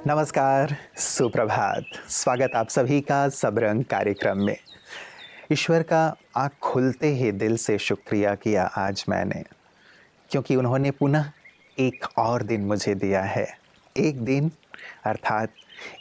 नमस्कार, सुप्रभात। स्वागत आप सभी का सबरंग कार्यक्रम में। ईश्वर का आँख खुलते ही दिल से शुक्रिया किया आज मैंने, क्योंकि उन्होंने पुनः एक और दिन मुझे दिया है। एक दिन अर्थात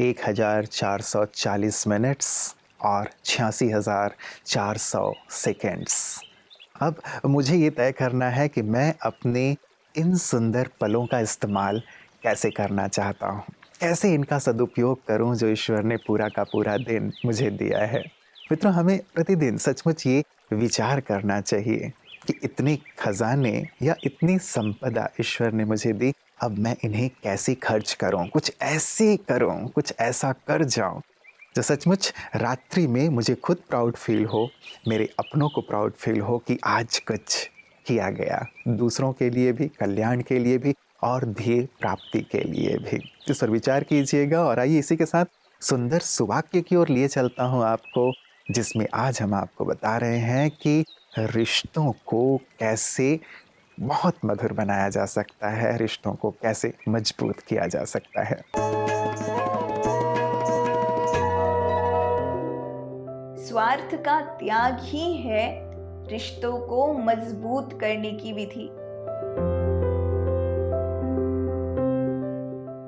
1440 मिनट्स और 86,400 सेकंड्स। अब मुझे ये तय करना है कि मैं अपने इन सुंदर पलों का इस्तेमाल कैसे करना चाहता हूँ, कैसे इनका सदुपयोग करूं जो ईश्वर ने पूरा का पूरा दिन मुझे दिया है। मित्रों, हमें प्रतिदिन सचमुच ये विचार करना चाहिए कि इतने खजाने या इतनी संपदा ईश्वर ने मुझे दी, अब मैं इन्हें कैसे खर्च करूं, कुछ ऐसे करूं, कुछ ऐसा कर जाऊं जो सचमुच रात्रि में मुझे खुद प्राउड फील हो, मेरे अपनों को प्राउड फील हो कि आज कुछ किया गया, दूसरों के लिए भी, कल्याण के लिए भी और ध्येय प्राप्ति के लिए भी। इस पर विचार कीजिएगा और आइए इसी के साथ सुंदर सुवाक्य की ओर लिए चलता हूँ आपको, जिसमें आज हम आपको बता रहे हैं कि रिश्तों को कैसे बहुत मधुर बनाया जा सकता है, रिश्तों को कैसे मजबूत किया जा सकता है। स्वार्थ का त्याग ही है रिश्तों को मजबूत करने की विधि।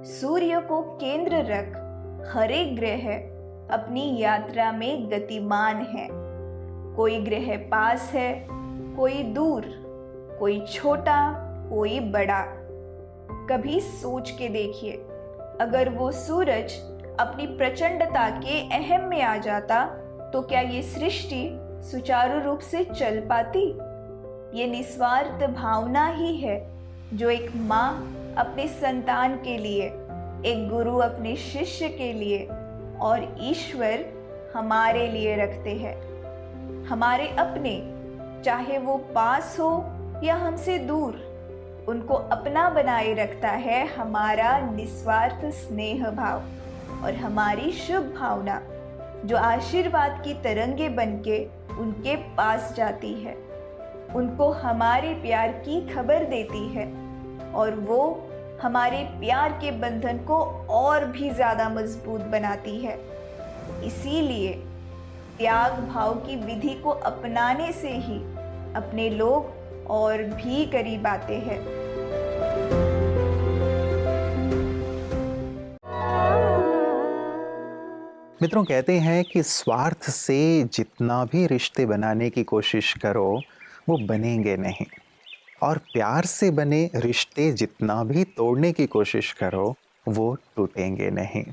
सूर्य को केंद्र रख हर एक ग्रह अपनी यात्रा में गतिमान है। कोई ग्रह पास है, कोई दूर, कोई छोटा, कोई बड़ा। कभी सोच के देखिए, अगर वो सूरज अपनी प्रचंडता के अहम में आ जाता तो क्या ये सृष्टि सुचारू रूप से चल पाती? ये निस्वार्थ भावना ही है जो एक माँ अपने संतान के लिए, एक गुरु अपने शिष्य के लिए और ईश्वर हमारे लिए रखते हैं। हमारे अपने, चाहे वो पास हो या हमसे दूर, उनको अपना बनाए रखता है हमारा निस्वार्थ स्नेह भाव और हमारी शुभ भावना, जो आशीर्वाद की तरंगे बनके उनके पास जाती है, उनको हमारे प्यार की खबर देती है और वो हमारे प्यार के बंधन को और भी ज्यादा मजबूत बनाती है। इसीलिए त्याग भाव की विधि को अपनाने से ही अपने लोग और भी करीब आते हैं। मित्रों, कहते हैं कि स्वार्थ से जितना भी रिश्ते बनाने की कोशिश करो वो बनेंगे नहीं, और प्यार से बने रिश्ते जितना भी तोड़ने की कोशिश करो वो टूटेंगे नहीं।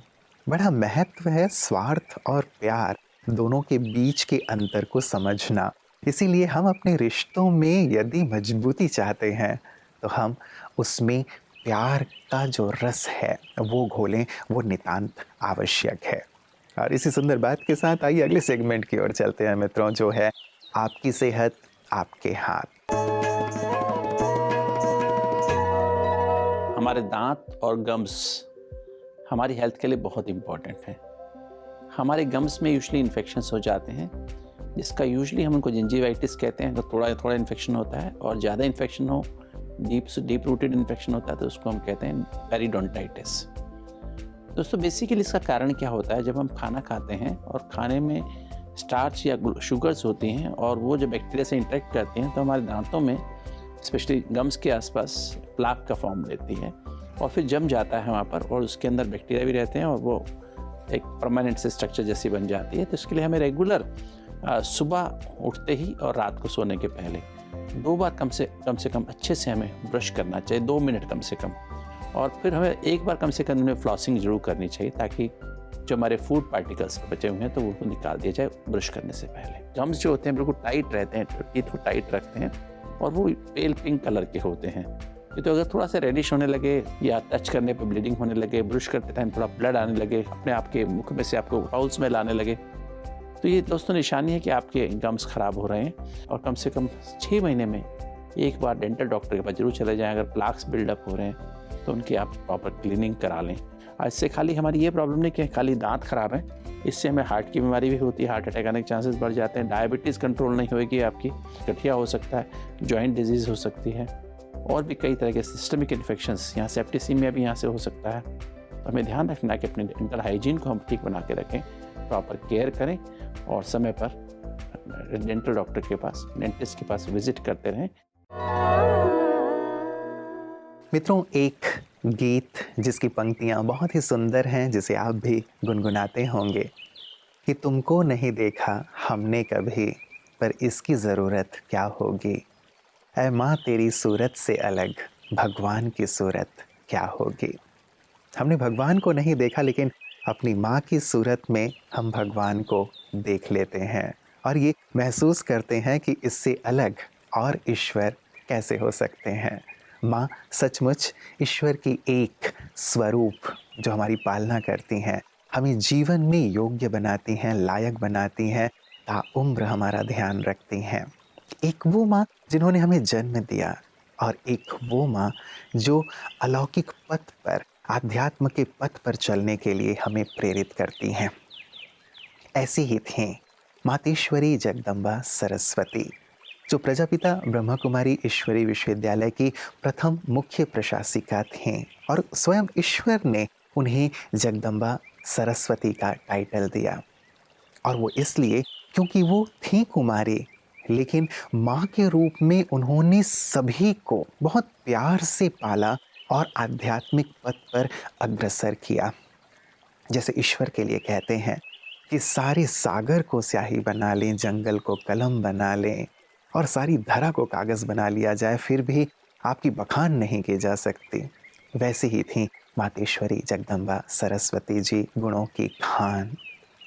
बड़ा महत्व है स्वार्थ और प्यार दोनों के बीच के अंतर को समझना। इसीलिए हम अपने रिश्तों में यदि मजबूती चाहते हैं तो हम उसमें प्यार का जो रस है वो घोलें, वो नितांत आवश्यक है। और इसी सुंदर बात के साथ आइए अगले सेगमेंट की ओर चलते हैं मित्रों, जो है आपकी सेहत आपके हाथ। हमारे दांत और गम्स हमारी हेल्थ के लिए बहुत इम्पॉर्टेंट है। हमारे गम्स में यूजुअली इन्फेक्शंस हो जाते हैं, जिसका यूजुअली हम उनको जिंजिवाइटिस कहते हैं। तो थोड़ा इन्फेक्शन होता है, और ज़्यादा इन्फेक्शन हो, डीप रूटेड इन्फेक्शन होता है तो उसको हम कहते हैं पेरिडोंटाइटिस। दोस्तों, बेसिकली इसका कारण क्या होता है? जब हम खाना खाते हैं और खाने में स्टार्च या शुगर्स होती हैं और वो जब बैक्टीरिया से इंटरेक्ट करती हैं तो हमारे दांतों में, स्पेशली गम्स के आसपास, प्लाक का फॉर्म लेती है और फिर जम जाता है वहाँ पर, और उसके अंदर बैक्टीरिया भी रहते हैं और वो एक परमानेंट से स्ट्रक्चर जैसी बन जाती है। तो इसके लिए हमें रेगुलर सुबह उठते ही और रात को सोने के पहले 2 बार कम से कम अच्छे से हमें ब्रश करना चाहिए, 2 मिनट कम से कम। और फिर हमें एक बार कम से कम में फ्लॉसिंग जरूर करनी चाहिए, ताकि जो हमारे फूड पार्टिकल्स बचे हुए हैं तो वो निकाल दिया जाए ब्रश करने से पहले। गम्स जो होते हैं बिल्कुल टाइट रहते हैं, टीथ को टाइट रखते हैं और वो पेल पिंक कलर के होते हैं। ये तो अगर थोड़ा सा रेडिश होने लगे या टच करने पे ब्लीडिंग होने लगे, ब्रश करते टाइम थोड़ा ब्लड आने लगे, अपने आपके मुख में से आपको फाउल स्मेल आने लगे, तो ये दोस्तों निशानी है कि आपके गम्स खराब हो रहे हैं। और कम से कम 6 महीने में एक बार डेंटल डॉक्टर के पास जरूर चले जाएं। अगर प्लाक्स बिल्डअप हो रहे हैं तो उनकी आप प्रॉपर क्लीनिंग करा लें। इससे खाली हमारी ये प्रॉब्लम नहीं कि खाली दांत खराब है, इससे हमें हार्ट की बीमारी भी होती है, हार्ट अटैक आने के चांसेस बढ़ जाते हैं, डायबिटीज़ कंट्रोल नहीं होगी आपकी, गठिया हो सकता है, जॉइंट डिजीज़ हो सकती है, और भी कई तरह के सिस्टमिक इन्फेक्शंस, यहाँ सेप्टिसीमिया भी यहाँ से हो सकता है। तो हमें ध्यान रखना है कि अपने डेंटल हाइजीन को हम ठीक बना के रखें, प्रॉपर केयर करें और समय पर डेंटल डॉक्टर के पास, डेंटिस्ट के पास विजिट करते रहें। मित्रों, एक गीत जिसकी पंक्तियाँ बहुत ही सुंदर हैं, जिसे आप भी गुनगुनाते होंगे कि तुमको नहीं देखा हमने कभी, पर इसकी ज़रूरत क्या होगी। ऐ माँ तेरी सूरत से अलग भगवान की सूरत क्या होगी। हमने भगवान को नहीं देखा, लेकिन अपनी माँ की सूरत में हम भगवान को देख लेते हैं और ये महसूस करते हैं कि इससे अलग और ईश्वर कैसे हो सकते हैं। माँ सचमुच ईश्वर की एक स्वरूप जो हमारी पालना करती हैं, हमें जीवन में योग्य बनाती हैं, लायक बनाती हैं, ताउम्र हमारा ध्यान रखती हैं। एक वो माँ जिन्होंने हमें जन्म दिया और एक वो माँ जो अलौकिक पथ पर, आध्यात्म के पथ पर चलने के लिए हमें प्रेरित करती हैं। ऐसी ही थी मातेश्वरी जगदम्बा सरस्वती, जो प्रजापिता ब्रह्मा कुमारी ईश्वरी विश्वविद्यालय की प्रथम मुख्य प्रशासिका थीं और स्वयं ईश्वर ने उन्हें जगदम्बा सरस्वती का टाइटल दिया। और वो इसलिए क्योंकि वो थी कुमारी, लेकिन माँ के रूप में उन्होंने सभी को बहुत प्यार से पाला और आध्यात्मिक पथ पर अग्रसर किया। जैसे ईश्वर के लिए कहते हैं कि सारे सागर को स्याही बना लें, जंगल को कलम बना लें और सारी धरा को कागज़ बना लिया जाए, फिर भी आपकी बखान नहीं की जा सकती। वैसे ही थी मातेश्वरी जगदम्बा सरस्वती जी, गुणों की खान।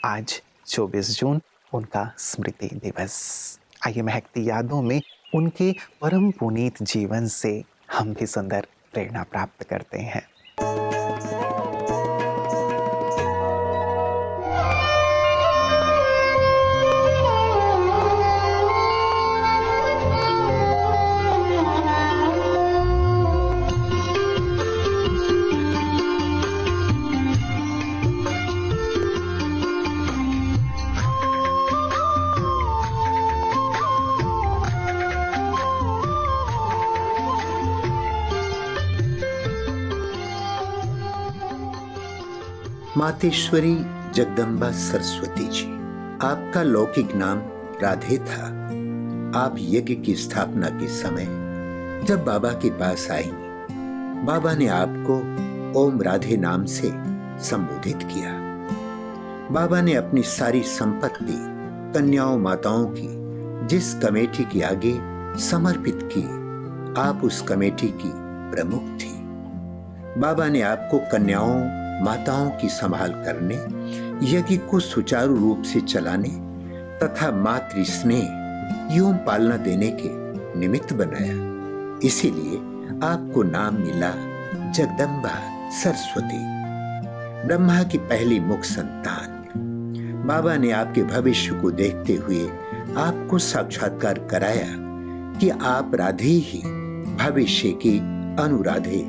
आज 24 जून उनका स्मृति दिवस। आइए महकती यादों में उनके परम पुनीत जीवन से हम भी सुंदर प्रेरणा प्राप्त करते हैं। मातेश्वरी जगदम्बा सरस्वती जी, आपका लौकिक नाम राधे था। आप यज्ञ की स्थापना के समय जब बाबा के पास आई, बाबा ने आपको ओम राधे नाम से संबोधित किया। बाबा ने अपनी सारी संपत्ति कन्याओं माताओं की जिस कमेटी के आगे समर्पित की, आप उस कमेटी की प्रमुख थी। बाबा ने आपको कन्याओं माताओं की संभाल करने, यज्ञ को सुचारू रूप से चलाने तथा मातृ स्नेह एवं पालना देने के निमित्त बनाया। इसीलिए आपको नाम मिला जगदम्बा सरस्वती, ब्रह्मा की पहली मुख संतान। बाबा ने आपके भविष्य को देखते हुए आपको साक्षात्कार कराया कि आप राधे ही भविष्य की अनुराधे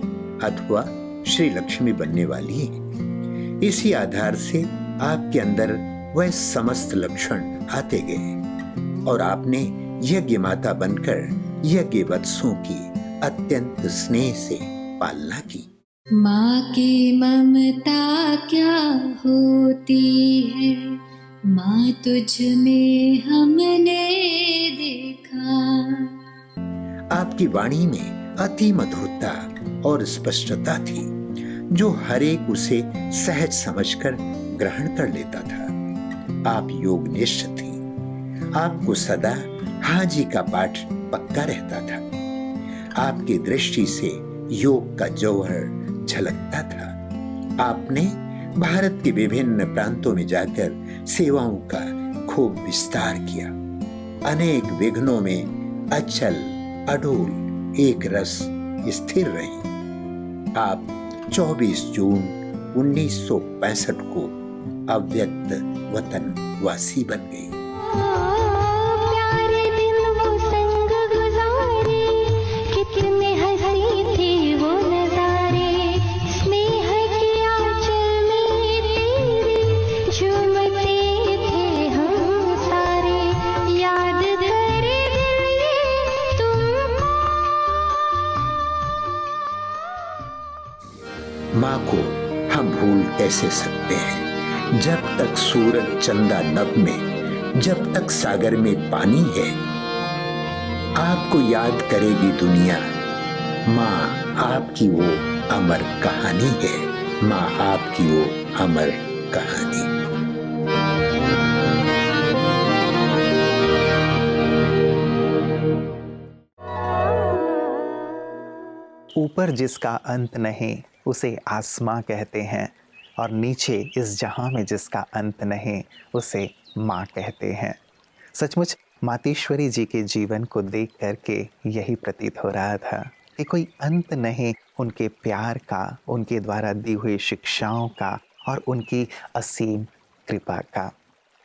अथवा श्री लक्ष्मी बनने वाली है। इसी आधार से आपके अंदर वह समस्त लक्षण आते गए और आपने यज्ञ माता बनकर यज्ञ वत्सों की अत्यंत स्नेह से पालना की। माँ की ममता क्या होती है, माँ तुझ में हमने देखा। आपकी वाणी में अति मधुरता और स्पष्टता थी, जो हर एक उसे सहज समझकर ग्रहण कर लेता था। आप योगनिष्ठ थी। आपको सदा हाजी का पाठ पक्का रहता था। आपकी दृष्टि से योग का जौहर झलकता था। आपने भारत के विभिन्न प्रांतों में जाकर सेवाओं का खूब विस्तार किया। अनेक विघ्नों में अचल अडोल एक रस स्थिर रही। आप 24 जून 1965 को अव्यक्त वतन वासी बन गई। प्यारे दिन वो संग गुजारे, कितने हंसी थे वो नजारे। स्नेह के आंचल में तेरे झूमते थे हम सारे। याद करे दिल ये तुमको। माँ को हाँ, भूल कैसे सकते हैं। जब तक सूरज चंदा नभ में, जब तक सागर में पानी है, आपको याद करेगी दुनिया। माँ आपकी वो अमर कहानी है, माँ आपकी वो अमर कहानी। ऊपर जिसका अंत नहीं उसे आसमां कहते हैं, और नीचे इस जहां में जिसका अंत नहीं उसे माँ कहते हैं। सचमुच मातेश्वरी जी के जीवन को देख करके यही प्रतीत हो रहा था कि कोई अंत नहीं उनके प्यार का, उनके द्वारा दी हुई शिक्षाओं का और उनकी असीम कृपा का।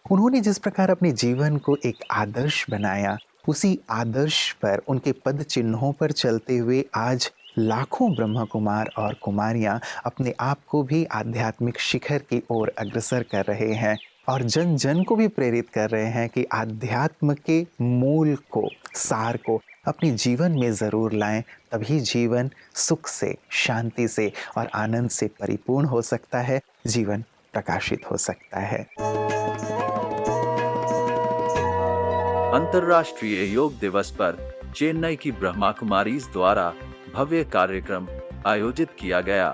उन्होंने जिस प्रकार अपने जीवन को एक आदर्श बनाया, उसी आदर्श पर, उनके पद चिन्हों पर चलते हुए आज लाखों ब्रह्म कुमार और कुमारियां अपने आप को भी आध्यात्मिक शिखर की ओर अग्रसर कर रहे हैं और जन जन को भी प्रेरित कर रहे हैं कि आध्यात्म के मूल को, सार को अपने जीवन में ज़रूर लाएं, तभी जीवन सुख से, शांति से और आनंद से परिपूर्ण हो सकता है, जीवन प्रकाशित हो सकता है। अंतर्राष्ट्रीय योग दिवस पर चेन्नई की ब्रह्मा कुमारीज द्वारा भव्य कार्यक्रम आयोजित किया गया।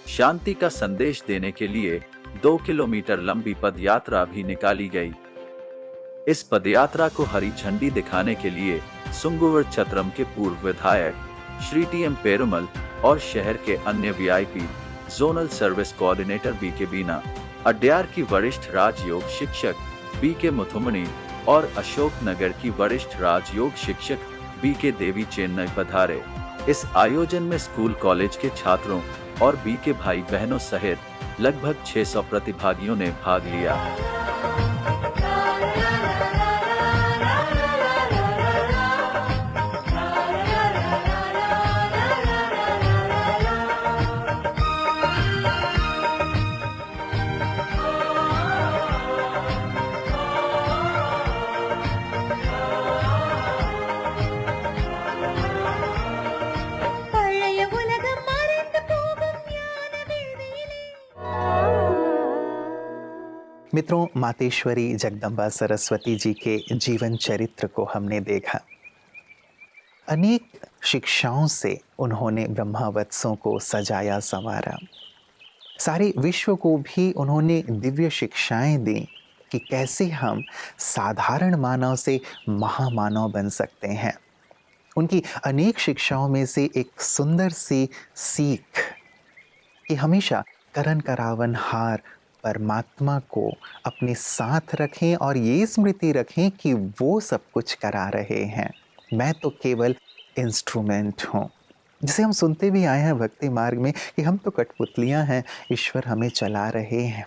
शांति का संदेश देने के लिए 2 किलोमीटर लंबी पदयात्रा भी निकाली गई। इस पदयात्रा को हरी झंडी दिखाने के लिए सुंगुवर छत्रम के पूर्व विधायक श्री टी.एम. पेरुमल और शहर के अन्य VIP, zonal service coordinator BK. Beena, Adyar की वरिष्ठ राजयोग शिक्षक बी.के. मुथुमणि और अशोक नगर की वरिष्ठ राजयोग शिक्षक बी.के. देवी चेन्नई पधारे। इस आयोजन में स्कूल कॉलेज के छात्रों और बी.के. भाई बहनों सहित लगभग 600 प्रतिभागियों ने भाग लिया। मित्रों, मातेश्वरी जगदम्बा सरस्वती जी के जीवन चरित्र को हमने देखा। अनेक शिक्षाओं से उन्होंने ब्रह्मावत्सों को सजाया संवारा। सारे विश्व को भी उन्होंने दिव्य शिक्षाएं दी कि कैसे हम साधारण मानव से महामानव बन सकते हैं। उनकी अनेक शिक्षाओं में से एक सुंदर सी सीख कि हमेशा करन करावन हार परमात्मा को अपने साथ रखें और ये स्मृति रखें कि वो सब कुछ करा रहे हैं, मैं तो केवल इंस्ट्रूमेंट हूँ। जिसे हम सुनते भी आए हैं भक्ति मार्ग में कि हम तो कठपुतलियाँ हैं, ईश्वर हमें चला रहे हैं।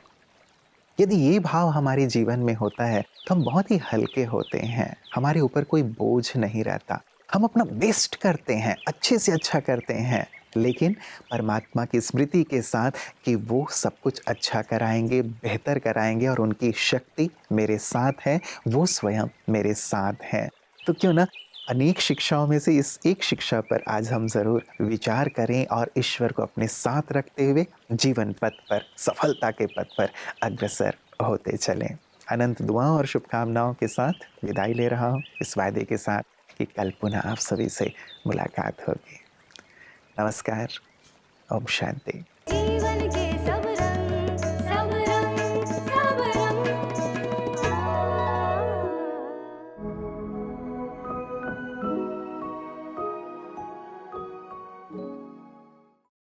यदि ये भाव हमारे जीवन में होता है तो हम बहुत ही हल्के होते हैं, हमारे ऊपर कोई बोझ नहीं रहता, हम अपना बेस्ट करते हैं, अच्छे से अच्छा करते हैं, लेकिन परमात्मा की स्मृति के साथ कि वो सब कुछ अच्छा कराएंगे, बेहतर कराएंगे और उनकी शक्ति मेरे साथ है, वो स्वयं मेरे साथ है। तो क्यों ना अनेक शिक्षाओं में से इस एक शिक्षा पर आज हम ज़रूर विचार करें और ईश्वर को अपने साथ रखते हुए जीवन पथ पर, सफलता के पथ पर अग्रसर होते चलें। अनंत दुआओं और शुभकामनाओं के साथ विदाई ले रहा हूँ, इस वायदे के साथ कि कल पुनः आप सभी से मुलाकात होगी। नमस्कार, ओम शांति। जीवन के